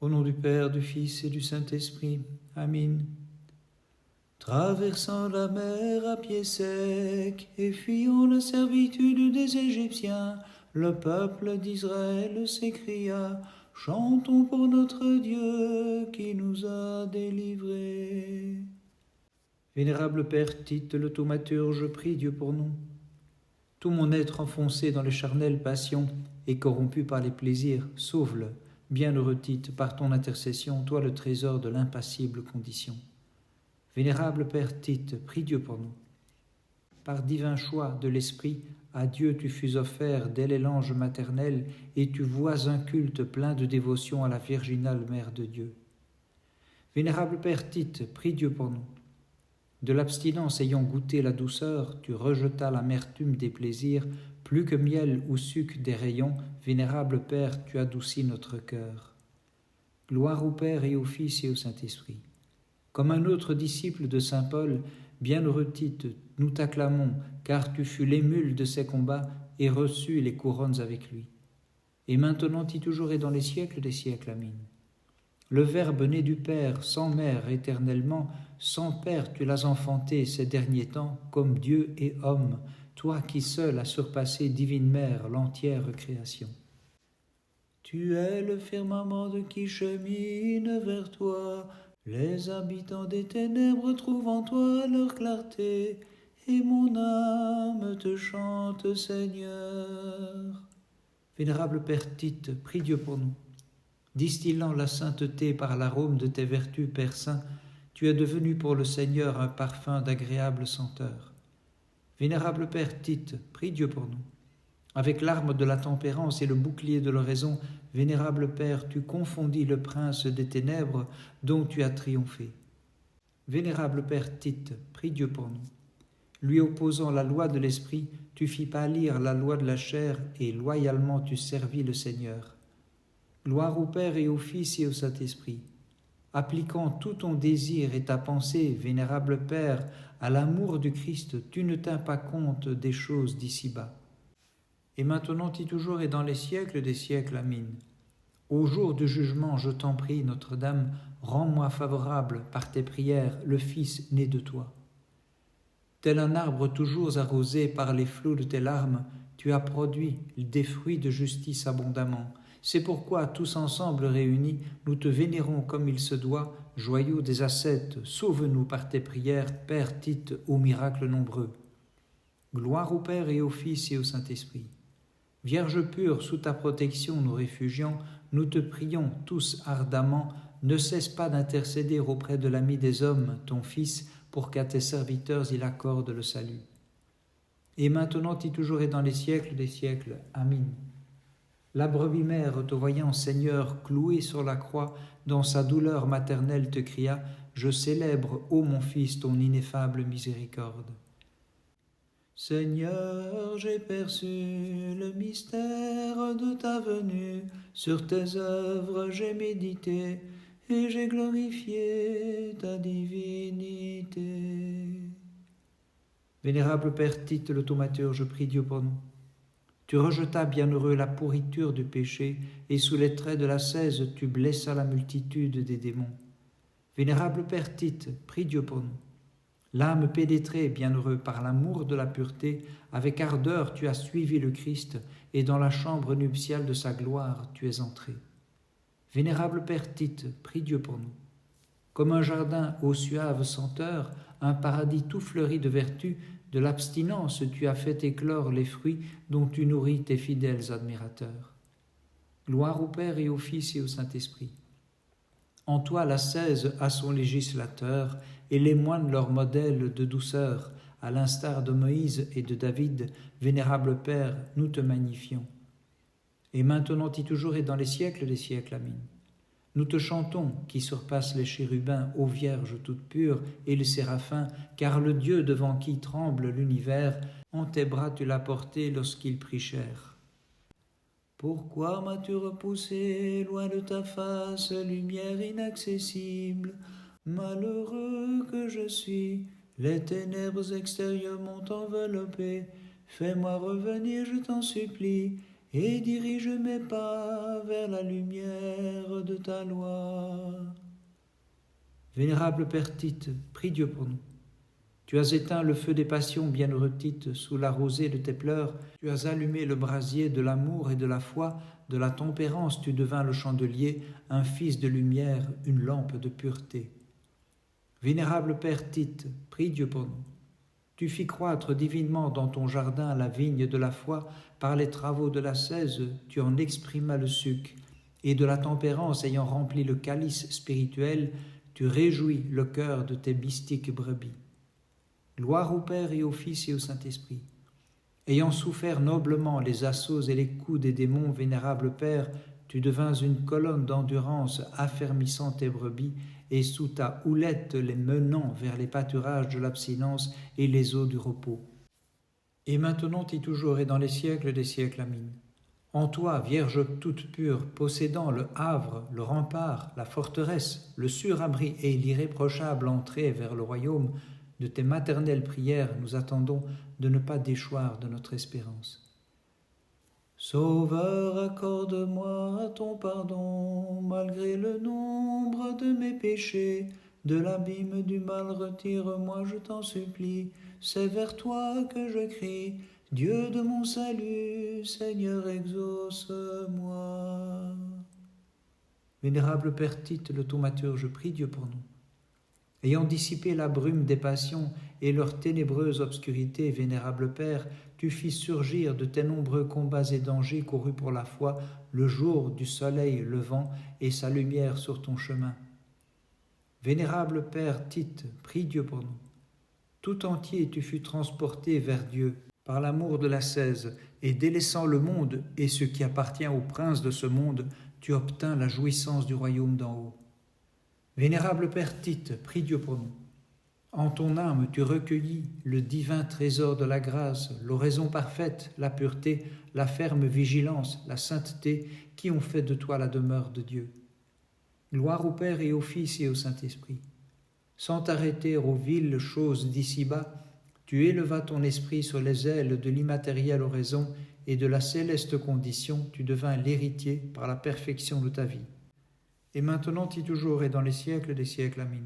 Au nom du Père, du Fils et du Saint-Esprit. Amen. Traversant la mer à pied sec et fuyant la servitude des Égyptiens, le peuple d'Israël s'écria: Chantons pour notre Dieu qui nous a délivrés. Vénérable Père Tite, le thaumaturge, prie Dieu pour nous. Tout mon être enfoncé dans les charnelles passions et corrompu par les plaisirs, sauve-le. Bienheureux Tite, par ton intercession, toi le trésor de l'impassible condition. Vénérable Père Tite, prie Dieu pour nous. Par divin choix de l'Esprit, à Dieu tu fus offert dès les langes maternels, et tu vois un culte plein de dévotion à la virginale Mère de Dieu. Vénérable Père Tite, prie Dieu pour nous. De l'abstinence ayant goûté la douceur, tu rejetas l'amertume des plaisirs, plus que miel ou suc des rayons, vénérable Père, tu adoucis notre cœur. Gloire au Père et au Fils et au Saint-Esprit. Comme un autre disciple de saint Paul, bienheureux Tite, nous t'acclamons, car tu fus l'émule de ses combats et reçus les couronnes avec lui. Et maintenant, toujours et dans les siècles des siècles. Amen. Le Verbe né du Père, sans mère éternellement, sans Père tu l'as enfanté ces derniers temps, comme Dieu et homme, toi qui seul as surpassé, divine Mère, l'entière création. Tu es le firmament de qui chemine vers toi, les habitants des ténèbres trouvent en toi leur clarté, et mon âme te chante, Seigneur. Vénérable Père Tite, prie Dieu pour nous. Distillant la sainteté par l'arôme de tes vertus, Père Saint, tu es devenu pour le Seigneur un parfum d'agréable senteur. Vénérable Père Tite, prie Dieu pour nous. Avec l'arme de la tempérance et le bouclier de l'oraison, Vénérable Père, tu confondis le prince des ténèbres dont tu as triomphé. Vénérable Père Tite, prie Dieu pour nous. Lui opposant la loi de l'esprit, tu fis pâlir la loi de la chair et loyalement tu servis le Seigneur. Gloire au Père et au Fils et au Saint-Esprit. Appliquant tout ton désir et ta pensée, Vénérable Père, à l'amour du Christ, tu ne tins pas compte des choses d'ici-bas. Et maintenant et toujours et dans les siècles des siècles. Amen. Au jour du jugement, je t'en prie, Notre-Dame, rends-moi favorable par tes prières, le Fils né de toi. Tel un arbre toujours arrosé par les flots de tes larmes, tu as produit des fruits de justice abondamment. C'est pourquoi, tous ensemble réunis, nous te vénérons comme il se doit, joyaux des ascètes, sauve-nous par tes prières, Père Tite, aux miracles nombreux. Gloire au Père et au Fils et au Saint-Esprit. Vierge pure, sous ta protection nous réfugions, nous te prions tous ardemment, ne cesse pas d'intercéder auprès de l'ami des hommes, ton Fils, pour qu'à tes serviteurs il accorde le salut. Et maintenant et toujours et dans les siècles des siècles. Amen. La brebis mère, te voyant, Seigneur, cloué sur la croix, dans sa douleur maternelle te cria: Je célèbre, ô mon Fils, ton ineffable miséricorde. Seigneur, j'ai perçu le mystère de ta venue, sur tes œuvres j'ai médité, et j'ai glorifié ta divinité. Vénérable Père Tite, le thaumaturge, prie Dieu pour nous. Tu rejetas, bienheureux, la pourriture du péché, et sous les traits de l'ascèse, tu blessas la multitude des démons. Vénérable Père Tite, prie Dieu pour nous. L'âme pénétrée, bienheureux, par l'amour de la pureté, avec ardeur tu as suivi le Christ, et dans la chambre nuptiale de sa gloire tu es entré. Vénérable Père Tite, prie Dieu pour nous. Comme un jardin aux suaves senteurs, un paradis tout fleuri de vertu, de l'abstinence tu as fait éclore les fruits dont tu nourris tes fidèles admirateurs. Gloire au Père et au Fils et au Saint-Esprit. En toi l'ascèse a son législateur, et les moines leur modèle de douceur, à l'instar de Moïse et de David, vénérable Père, nous te magnifions. Et maintenant et toujours et dans les siècles des siècles. Amen. Nous te chantons, qui surpasse les chérubins, ô Vierge toute pure, et les séraphins, car le Dieu devant qui tremble l'univers, en tes bras tu l'as porté lorsqu'il prit chair. Pourquoi m'as-tu repoussé loin de ta face, lumière inaccessible? Malheureux que je suis, les ténèbres extérieures m'ont enveloppé. Fais-moi revenir, je t'en supplie, et dirige mes pas vers la lumière lumière de ta loi. Vénérable Père Tite, prie Dieu pour nous. Tu as éteint le feu des passions, bienheureux Tite, sous la rosée de tes pleurs. Tu as allumé le brasier de l'amour et de la foi, de la tempérance tu devins le chandelier, un fils de lumière, une lampe de pureté. Vénérable Père Tite, prie Dieu pour nous. Tu fis croître divinement dans ton jardin la vigne de la foi, par les travaux de l'ascèse, tu en exprimas le suc, et de la tempérance ayant rempli le calice spirituel, tu réjouis le cœur de tes mystiques brebis. Gloire au Père et au Fils et au Saint-Esprit. Ayant souffert noblement les assauts et les coups des démons, vénérable Père, tu devins une colonne d'endurance affermissant tes brebis, et sous ta houlette les menant vers les pâturages de l'abstinence et les eaux du repos. Et maintenant et toujours et dans les siècles des siècles, Amin. En toi, Vierge toute pure, possédant le havre, le rempart, la forteresse, le sûr abri et l'irréprochable entrée vers le royaume, de tes maternelles prières, nous attendons de ne pas déchoir de notre espérance. Sauveur, accorde-moi ton pardon, malgré le nombre de mes péchés. De l'abîme du mal retire-moi, je t'en supplie. C'est vers toi que je crie. Dieu de mon salut, Seigneur, exauce-moi. Vénérable Père Tite, le thaumaturge, prie Dieu pour nous. Ayant dissipé la brume des passions et leur ténébreuse obscurité, vénérable Père, tu fis surgir de tes nombreux combats et dangers courus pour la foi le jour du soleil levant et sa lumière sur ton chemin. Vénérable Père Tite, prie Dieu pour nous. Tout entier tu fus transporté vers Dieu par l'amour de l'ascèse, et délaissant le monde et ce qui appartient au prince de ce monde, tu obtins la jouissance du royaume d'en haut. Vénérable Père Tite, prie Dieu pour nous. En ton âme, tu recueillis le divin trésor de la grâce, l'oraison parfaite, la pureté, la ferme vigilance, la sainteté, qui ont fait de toi la demeure de Dieu. Gloire au Père et au Fils et au Saint-Esprit. Sans t'arrêter aux viles choses d'ici-bas, tu élevas ton esprit sur les ailes de l'immatérielle oraison, et de la céleste condition, tu devins l'héritier par la perfection de ta vie. Et maintenant et toujours et dans les siècles des siècles, Amin.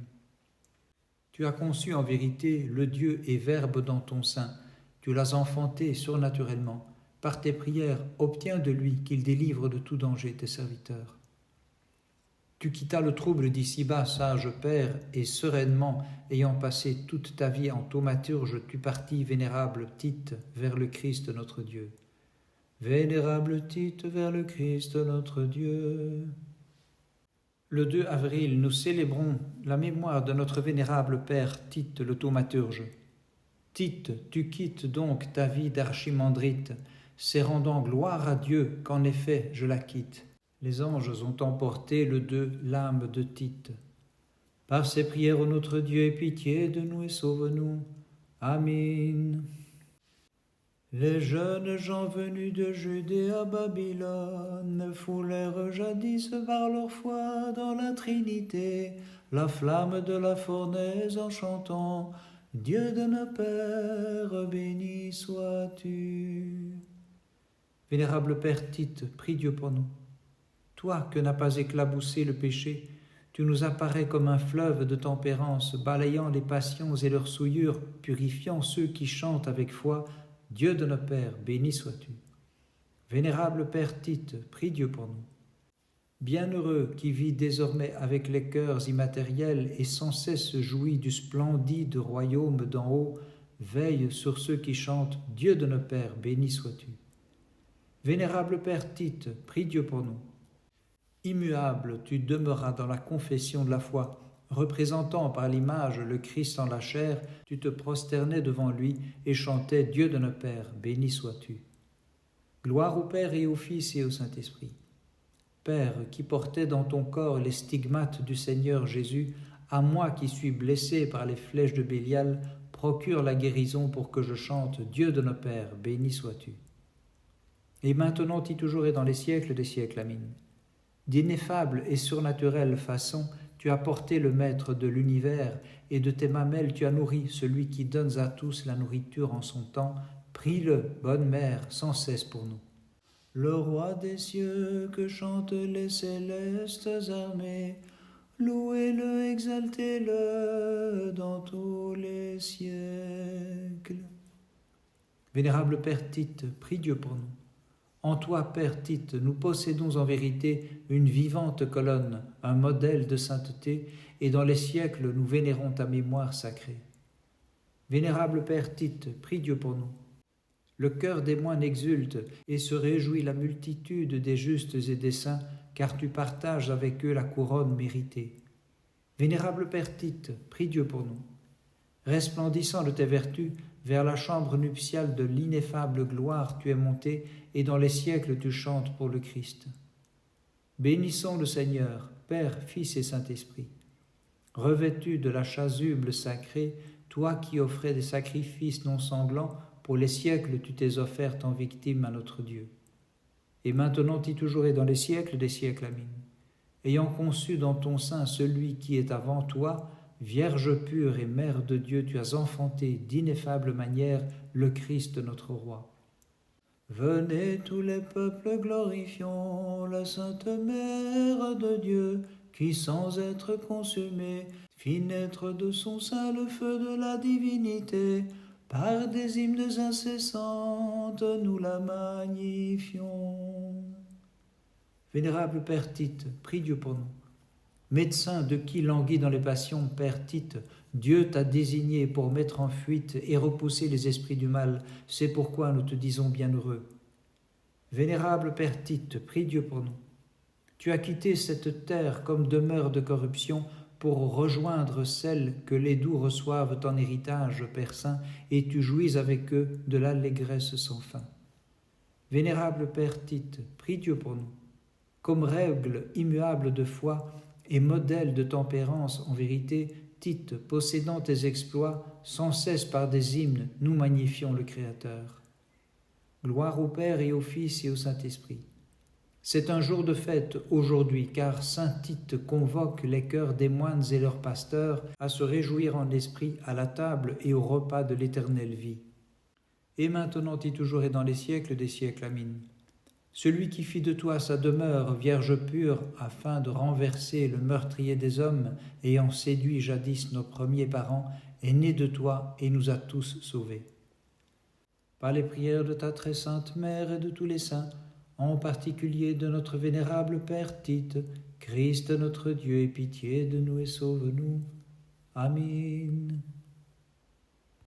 Tu as conçu en vérité le Dieu et Verbe dans ton sein. Tu l'as enfanté surnaturellement. Par tes prières, obtiens de lui qu'il délivre de tout danger tes serviteurs. Tu quittas le trouble d'ici-bas, sage Père, et sereinement, ayant passé toute ta vie en thaumaturge, tu partis, vénérable Tite, vers le Christ notre Dieu. Vénérable Tite, vers le Christ notre Dieu. Le 2 avril, nous célébrons la mémoire de notre vénérable Père Tite le thaumaturge. Tite, tu quittes donc ta vie d'archimandrite, c'est rendant gloire à Dieu qu'en effet je la quitte. Les anges ont emporté le 2 l'âme de Tite. Par ces prières, ô notre Dieu, aie pitié de nous et sauve-nous. Amen. Les jeunes gens venus de Judée à Babylone foulèrent jadis par leur foi dans la Trinité la flamme de la fournaise en chantant « Dieu de nos pères, béni sois-tu ». Vénérable Père Tite, prie Dieu pour nous. Toi que n'a pas éclaboussé le péché, tu nous apparais comme un fleuve de tempérance, balayant les passions et leurs souillures, purifiant ceux qui chantent avec foi « Dieu de nos pères, béni sois-tu. » Vénérable Père Tite, prie Dieu pour nous. Bienheureux qui vit désormais avec les cœurs immatériels et sans cesse jouit du splendide royaume d'en haut, veille sur ceux qui chantent « Dieu de nos pères, béni sois-tu. » Vénérable Père Tite, prie Dieu pour nous. Immuable, tu demeuras dans la confession de la foi. Représentant par l'image le Christ en la chair, tu te prosternais devant lui et chantais « Dieu de nos pères, béni sois-tu ». Gloire au Père et au Fils et au Saint-Esprit. Père, qui portais dans ton corps les stigmates du Seigneur Jésus, à moi qui suis blessé par les flèches de Bélial, procure la guérison pour que je chante « Dieu de nos pères, béni sois-tu ». Et maintenant et toujours et dans les siècles des siècles, Amin. D'ineffable et surnaturelle façon, tu as porté le Maître de l'univers, et de tes mamelles tu as nourri celui qui donne à tous la nourriture en son temps. Prie-le, bonne mère, sans cesse pour nous. le roi des cieux que chantent les célestes armées. Louez-le, exaltez-le dans tous les siècles. Vénérable Père Tite, prie Dieu pour nous. En toi, Père Tite, nous possédons en vérité une vivante colonne, un modèle de sainteté, et dans les siècles nous vénérons ta mémoire sacrée. Vénérable Père Tite, prie Dieu pour nous. Le cœur des moines exulte et se réjouit la multitude des justes et des saints, car tu partages avec eux la couronne méritée. Vénérable Père Tite, prie Dieu pour nous. Resplendissant de tes vertus, vers la chambre nuptiale de l'ineffable gloire tu es monté, et dans les siècles tu chantes pour le Christ. Bénissons le Seigneur, Père, Fils et Saint-Esprit. Revêtu de la chasuble sacrée, toi qui offrais des sacrifices non sanglants, pour les siècles tu t'es offerte en victime à notre Dieu. Et maintenant y toujours et dans les siècles des siècles, Amen. Ayant conçu dans ton sein celui qui est avant toi, Vierge pure et Mère de Dieu, tu as enfanté d'ineffable manière le Christ notre Roi. Venez tous les peuples, glorifions la Sainte Mère de Dieu, qui sans être consumée, fit naître de son sein le feu de la divinité. Par des hymnes incessantes, nous la magnifions. Vénérable Père Tite, prie Dieu pour nous. Médecin de qui languit dans les passions, Père Tite, Dieu t'a désigné pour mettre en fuite et repousser les esprits du mal. C'est pourquoi nous te disons bienheureux. Vénérable Père Tite, prie Dieu pour nous. Tu as quitté cette terre comme demeure de corruption pour rejoindre celle que les doux reçoivent en héritage, Père Saint, et tu jouis avec eux de l'allégresse sans fin. Vénérable Père Tite, prie Dieu pour nous. Comme règle immuable de foi et modèle de tempérance en vérité, Tite, possédant tes exploits, sans cesse par des hymnes, nous magnifions le Créateur. Gloire au Père et au Fils et au Saint-Esprit. C'est un jour de fête aujourd'hui, car saint Tite convoque les cœurs des moines et leurs pasteurs à se réjouir en esprit à la table et au repas de l'éternelle vie. Et maintenant et toujours et dans les siècles des siècles, Amen. Celui qui fit de toi sa demeure, Vierge pure, afin de renverser le meurtrier des hommes, ayant séduit jadis nos premiers parents, est né de toi et nous a tous sauvés. Par les prières de ta très sainte Mère et de tous les saints, en particulier de notre vénérable Père Tite, Christ notre Dieu, aie pitié de nous et sauve-nous. Amen.